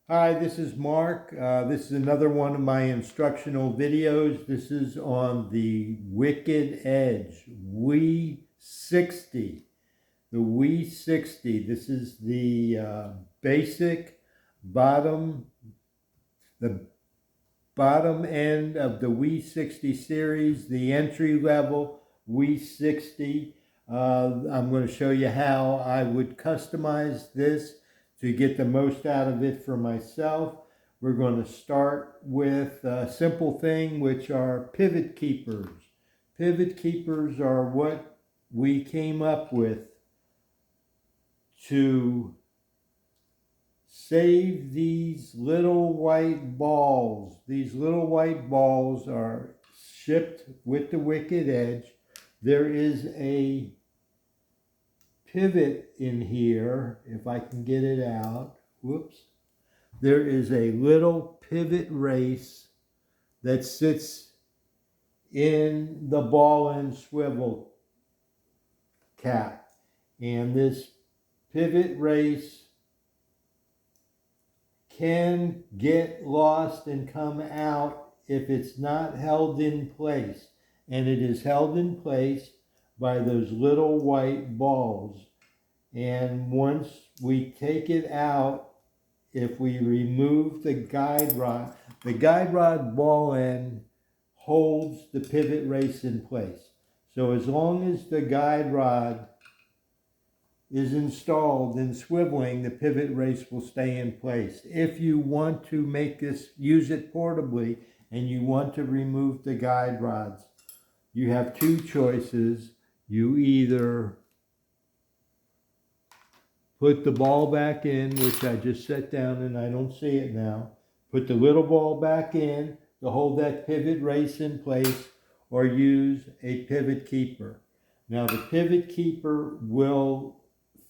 Hi, this is Mark. This is another one of my instructional videos. This is on the Wicked Edge WE60. The WE60. This is the basic bottom, the bottom end of the WE60 series, the entry level WE60. I'm going to show you how I would customize this to get the most out of it for myself. We're going to start with a simple thing, which are pivot keepers. Pivot keepers are what we came up with to save these little white balls. These little white balls are shipped with the Wicked Edge. There is a pivot in here, if I can get it out. Whoops. There is a little pivot race that sits in the ball and swivel cap. And this pivot race can get lost and come out if it's not held in place. And it is held in place by those little white balls. And once we take it out, if we remove the guide rod ball end holds the pivot race in place. So as long as the guide rod is installed and swiveling, the pivot race will stay in place. If you want to make this, use it portably, and you want to remove the guide rods, you have two choices. You either put the ball back in, which I just set down and I don't see it now. Put the little ball back in to hold that pivot race in place, or use a pivot keeper. Now the pivot keeper will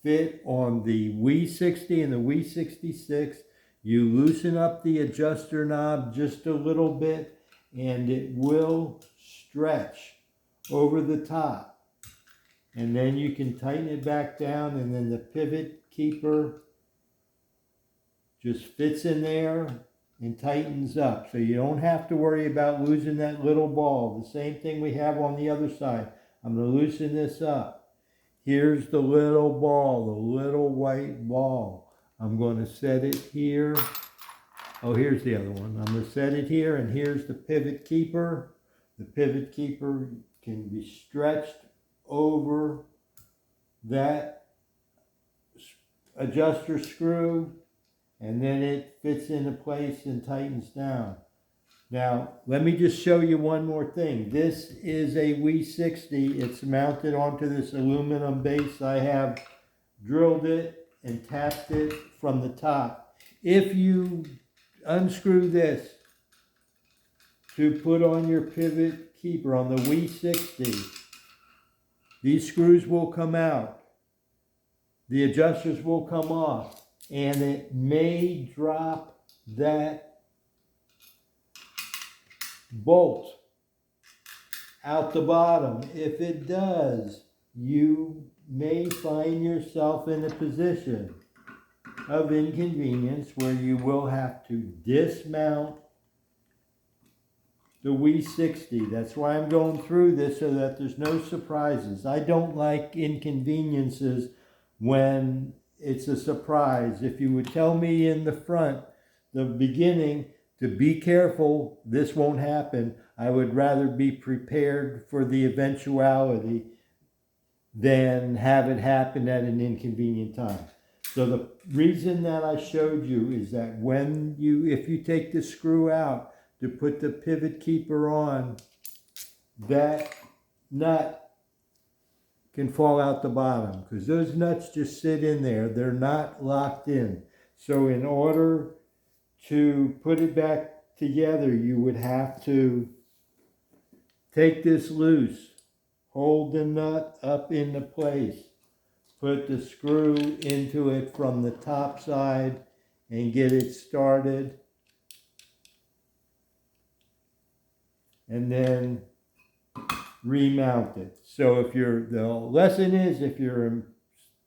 fit on the WE60 and the WE66. You loosen up the adjuster knob just a little bit and it will stretch over the top. And then you can tighten it back down, and then the pivot keeper just fits in there and tightens up. So you don't have to worry about losing that little ball. The same thing we have on the other side. I'm going to loosen this up. Here's the little ball, the little white ball. I'm going to set it here. Oh, here's the other one. I'm going to set it here, and here's the pivot keeper. The pivot keeper can be stretched over that adjuster screw, and then it fits into place and tightens down. Now, let me just show you one more thing. This is a WE60. It's mounted onto this aluminum base. I have drilled it and tapped it from the top. If you unscrew this to put on your pivot keeper on the WE60, these screws will come out. The adjusters will come off, and it may drop that bolt out the bottom. If it does, you may find yourself in a position of inconvenience where you will have to dismount the WE60. That's why I'm going through this, so that there's no surprises. I don't like inconveniences when it's a surprise. If you would tell me in the front, the beginning, to be careful, this won't happen, I would rather be prepared for the eventuality than have it happen at an inconvenient time. So the reason that I showed you is that if you take the screw out to put the pivot keeper on, that nut can fall out the bottom, because those nuts just sit in there. They're not locked in. So in order to put it back together, you would have to take this loose, hold the nut up into place, put the screw into it from the top side and get it started, and then remount it. So the lesson is, if you're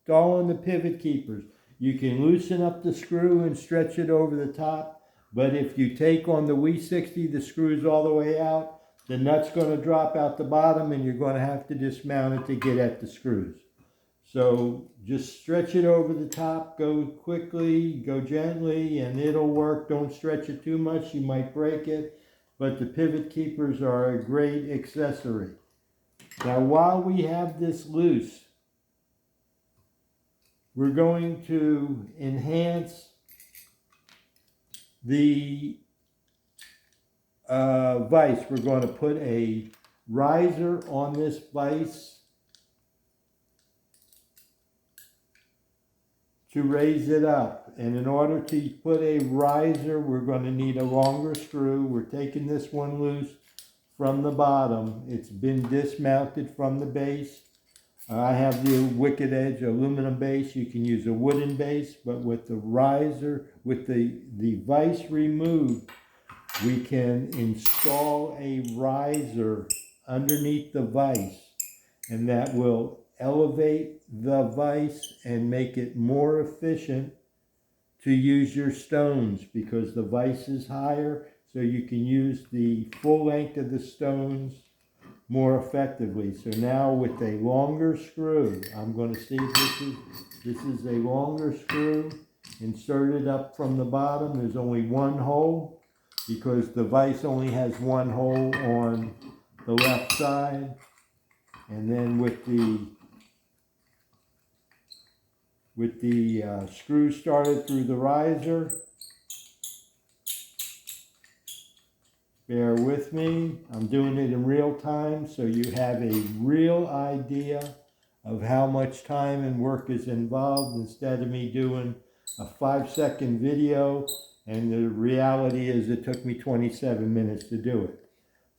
installing the pivot keepers, You can loosen up the screw and stretch it over the top, but if you take on the WE60 the screws all the way out, the nut's going to drop out the bottom and you're going to have to dismount it to get at the screws. So just stretch it over the top, go quickly, go gently, and it'll work. Don't stretch it too much, you might break it, but the pivot keepers are a great accessory. Now while we have this loose, we're going to enhance the vise. We're going to put a riser on this vise to raise it up. And in order to put a riser, we're going to need a longer screw. We're taking this one loose from the bottom. It's been dismounted from the base. I have the Wicked Edge aluminum base. You can use a wooden base, but with the riser, with the vise removed, we can install a riser underneath the vise, and that will elevate the vise and make it more efficient to use your stones, because the vise is higher, so you can use the full length of the stones more effectively. So now with a longer screw, I'm going to see if this is a longer screw, inserted up from the bottom. There's only one hole because the vise only has one hole on the left side. And then with the screw started through the riser, bear with me, I'm doing it in real time so you have a real idea of how much time and work is involved, instead of me doing a 5-second video, and the reality is it took me 27 minutes to do it.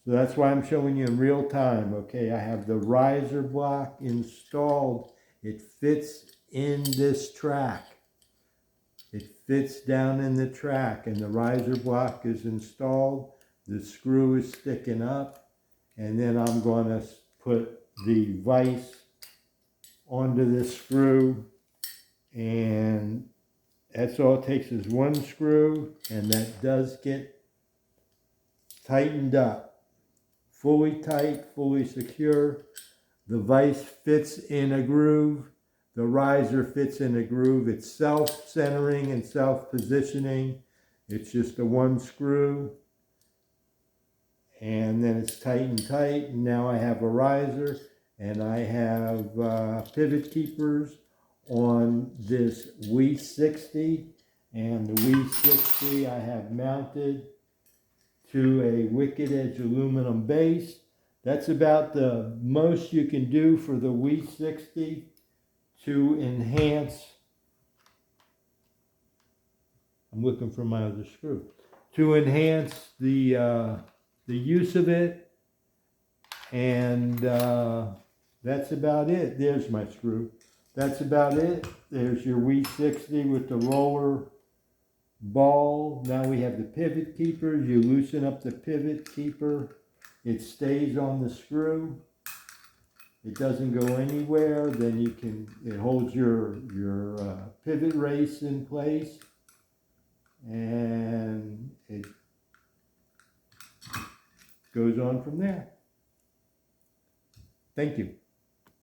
So that's why I'm showing you in real time. Okay, I have the riser block installed. It fits in this track. It fits down in the track, and the riser block is installed. The screw is sticking up, and then I'm going to put the vise onto this screw, and that's all it takes is one screw, and that does get tightened up. Fully tight, fully secure. The vise fits in a groove. The riser fits in a groove. It's self-centering and self-positioning. It's just a one screw. And then it's tight and tight. And now I have a riser, and I have pivot keepers on this WE60. And the WE60 I have mounted to a Wicked Edge aluminum base. That's about the most you can do for the WE60 to enhance, I'm looking for my other screw, to enhance the use of it. And that's about it. There's my screw. That's about it. There's your WE60 with the roller ball. Now we have the pivot keeper. You loosen up the pivot keeper. It stays on the screw. It doesn't go anywhere. Then you can, it holds your pivot race in place, and it goes on from there. Thank you.